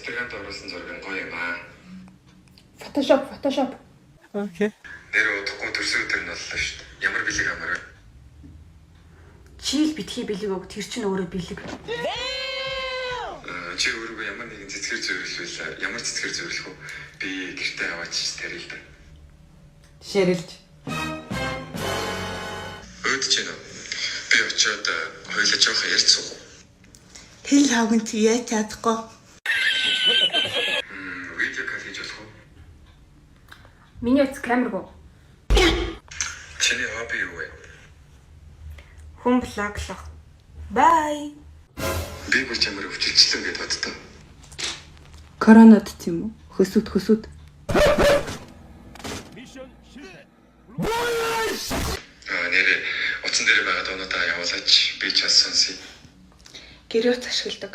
Instagram-д оруулсан зураг гоё юм аа. Photoshop. Окей. Нэр удахгүй төрсөн өдөр нь боллоо шүү дээ. Ямар бэлэг амар вэ? Чийл битгий бэлэг өг тэр чинь өөрөө бэлэг. Чи өөрөө ямар нэгэн цэцгэр зөвөрлөл ямар цэцгэр зөвөрлөх вэ? Би гэртээ аваач тарил да. Ширэлж. Өөдөж гэнэ. Би очиод хоёлаа жоохон ярьж суув. Хэл хавганд яаж чадахгүй. Видео кол хийж болох уу? Миний эц камергүй. Чиний хобби юу вэ? Хүн блоглох. Bye. Би бүр чамаар өвчлөлчлөө гэдээ боддоо. Коронавид тийм үү? Хөсөд. Нэрээ утсан дээр байгаа дуунуудаа явуулаач. Би ч бас сонсъё. Гэрөөц ашигладаг.